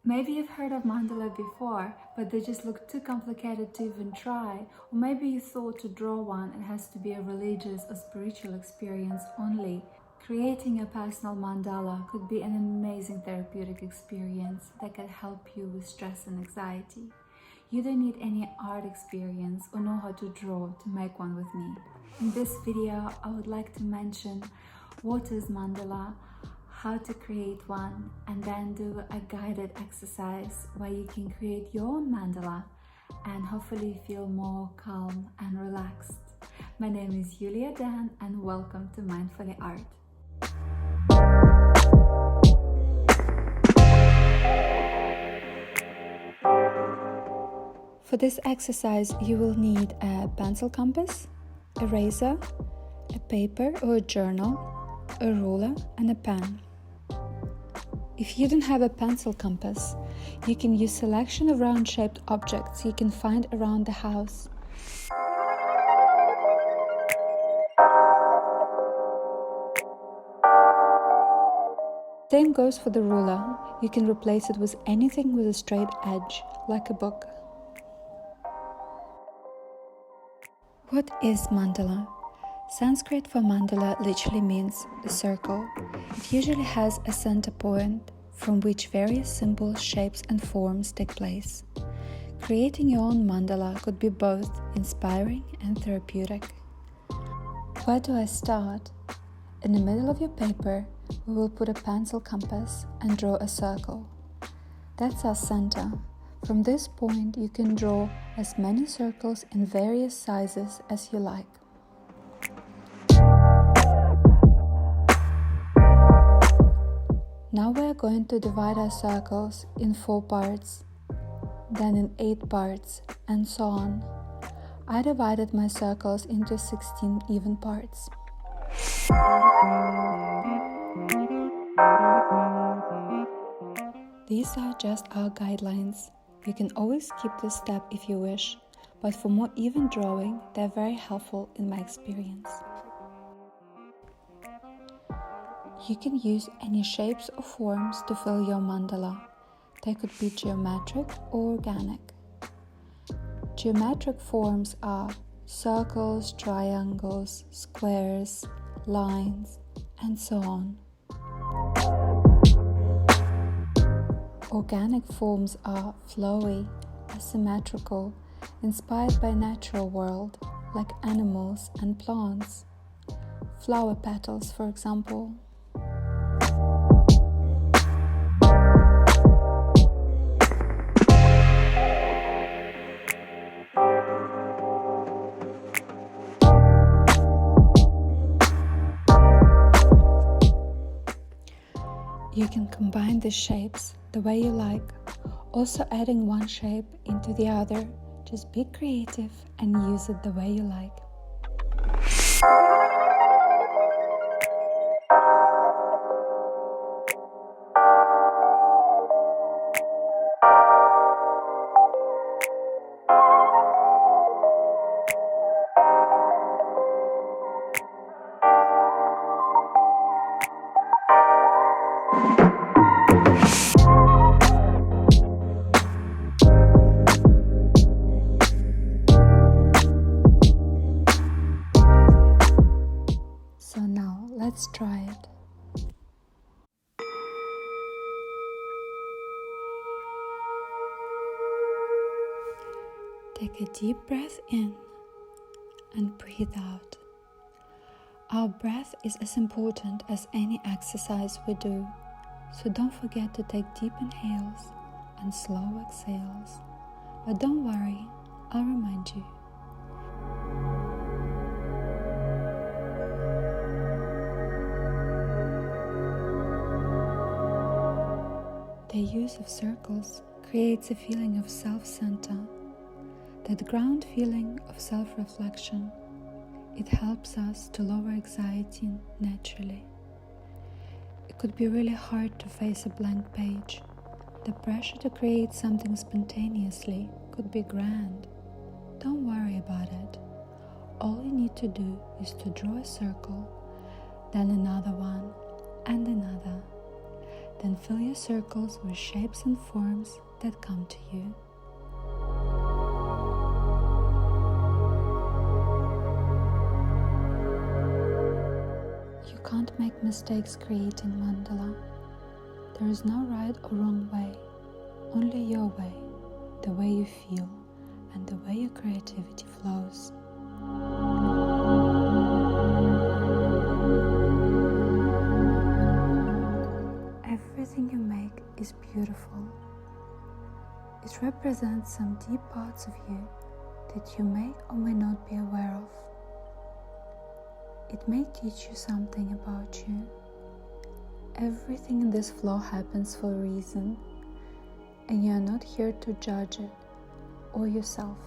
Maybe you've heard of mandala before, but they just look too complicated to even try. Or maybe you thought to draw one, it has to be a religious or spiritual experience only. Creating a personal mandala could be an amazing therapeutic experience that can help you with stress and anxiety. You don't need any art experience or know how to draw to make one with me. In this video, I would like to mention what is mandala, how to create one, and then do a guided exercise where you can create your own mandala and hopefully feel more calm and relaxed. My name is Julia Dan and welcome to Mindfully Art. For this exercise, you will need a pencil compass, eraser, a paper or a journal, a ruler, and a pen. If you don't have a pencil compass, you can use a selection of round-shaped objects you can find around the house. Same goes for the ruler. You can replace it with anything with a straight edge, like a book. What is mandala? Sanskrit for mandala literally means a circle. It usually has a center point from which various symbols, shapes and forms take place. Creating your own mandala could be both inspiring and therapeutic. Where do I start? In the middle of your paper, we will put a pencil compass and draw a circle. That's our center. From this point, you can draw as many circles in various sizes as you like. Now we are going to divide our circles in 4 parts, then in 8 parts, and so on. I divided my circles into 16 even parts. These are just our guidelines. You can always skip this step if you wish, but for more even drawing, they're very helpful in my experience. You can use any shapes or forms to fill your mandala. They could be geometric or organic. Geometric forms are circles, triangles, squares, lines, and so on. Organic forms are flowy, asymmetrical, inspired by natural world, like animals and plants. Flower petals, for example. You can combine the shapes the way you like, also adding one shape into the other. Just be creative and use it the way you like. So now, let's try it. Take a deep breath in and breathe out. Our breath is as important as any exercise we do, so don't forget to take deep inhales and slow exhales. But don't worry, I'll remind you. The use of circles creates a feeling of self-center, that ground feeling of self-reflection. It helps us to lower anxiety naturally. It could be really hard to face a blank page. The pressure to create something spontaneously could be grand. Don't worry about it. All you need to do is to draw a circle, then another one, and another. Then fill your circles with shapes and forms that come to you. You can't make mistakes creating mandala. There is no right or wrong way, only your way, the way you feel, and the way your creativity flows. Everything you make is beautiful. It represents some deep parts of you that you may or may not be aware of. It may teach you something about you. Everything in this flow happens for a reason, and you are not here to judge it or yourself.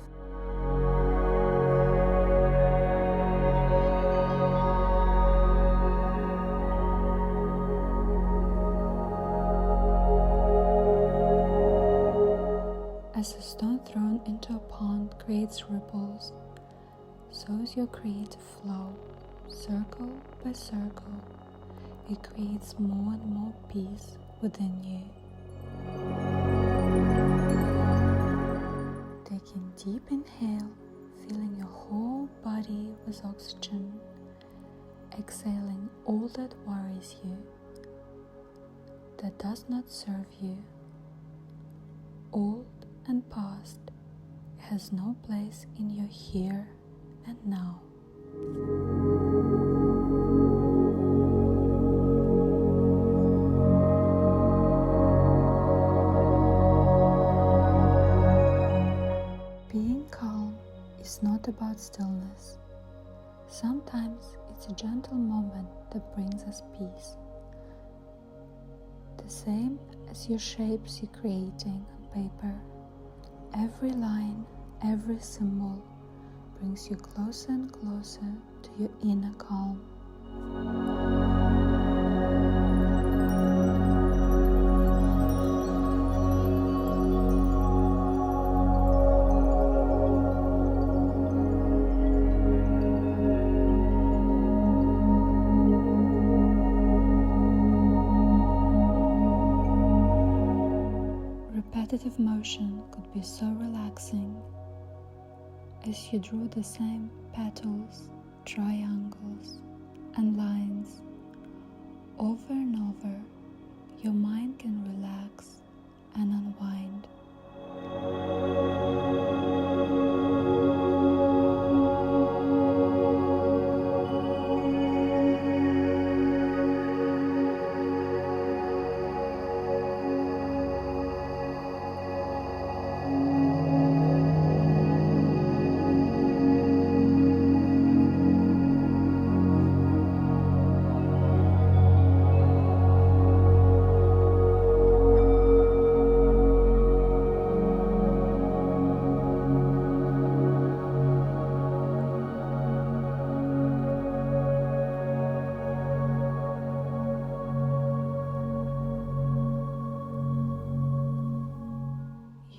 As a stone thrown into a pond creates ripples, so is your creative flow. Circle by circle, it creates more and more peace within you. Taking deep inhale, filling your whole body with oxygen, exhaling all that worries you, that does not serve you. Old and past has no place in your here and now. Being calm is not about stillness. Sometimes it's a gentle moment that brings us peace. The same as your shapes you're creating on paper. Every line, every symbol brings you closer and closer to your inner calm. Repetitive motion could be so relaxing as you drew the same petals, triangles, and lines over and over. Your mind can relax and unwind.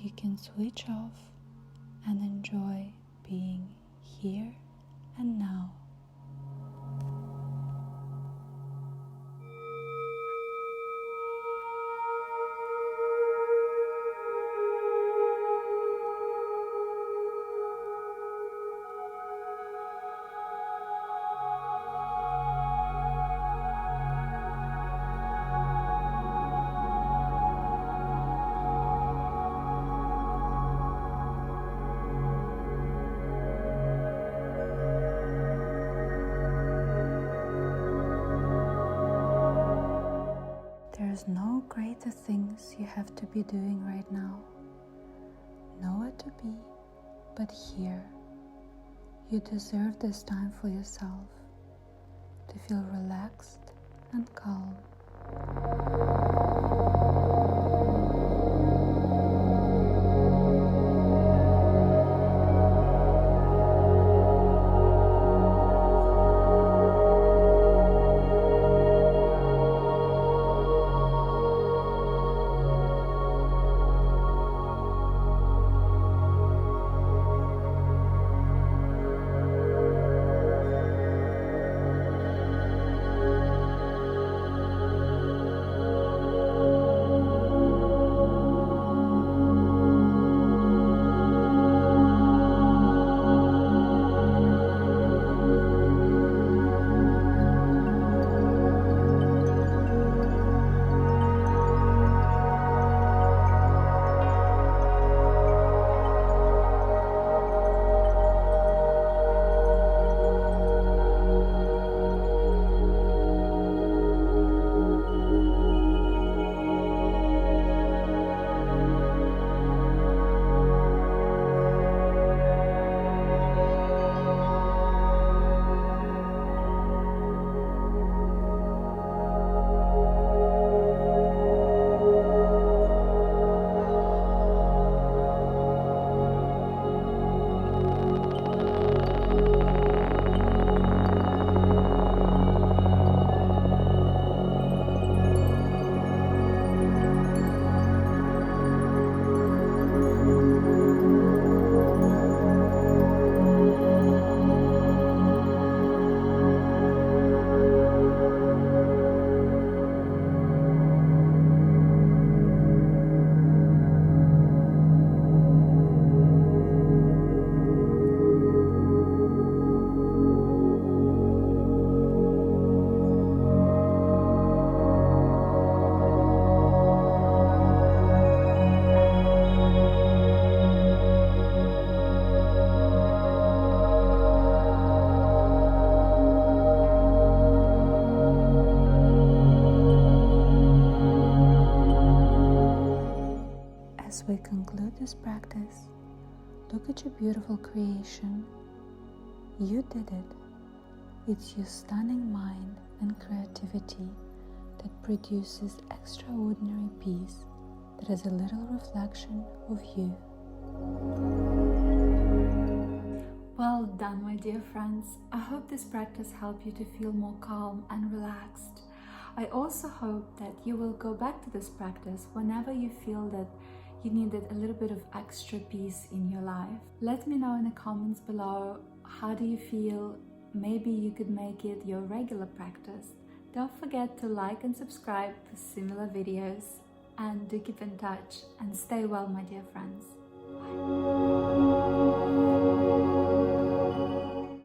You can switch off and enjoy being here and now. There's no greater things you have to be doing right now. Nowhere to be but here. You deserve this time for yourself, to feel relaxed and calm. As we conclude this practice, look at your beautiful creation. You did it. It's your stunning mind and creativity that produces extraordinary peace that is a little reflection of you. Well done, my dear friends. I hope this practice helped you to feel more calm and relaxed. I also hope that you will go back to this practice whenever you feel that you needed a little bit of extra peace in your life. Let me know in the comments below, how do you feel? Maybe you could make it your regular practice. Don't forget to like and subscribe for similar videos. And do keep in touch and stay well, my dear friends. Bye.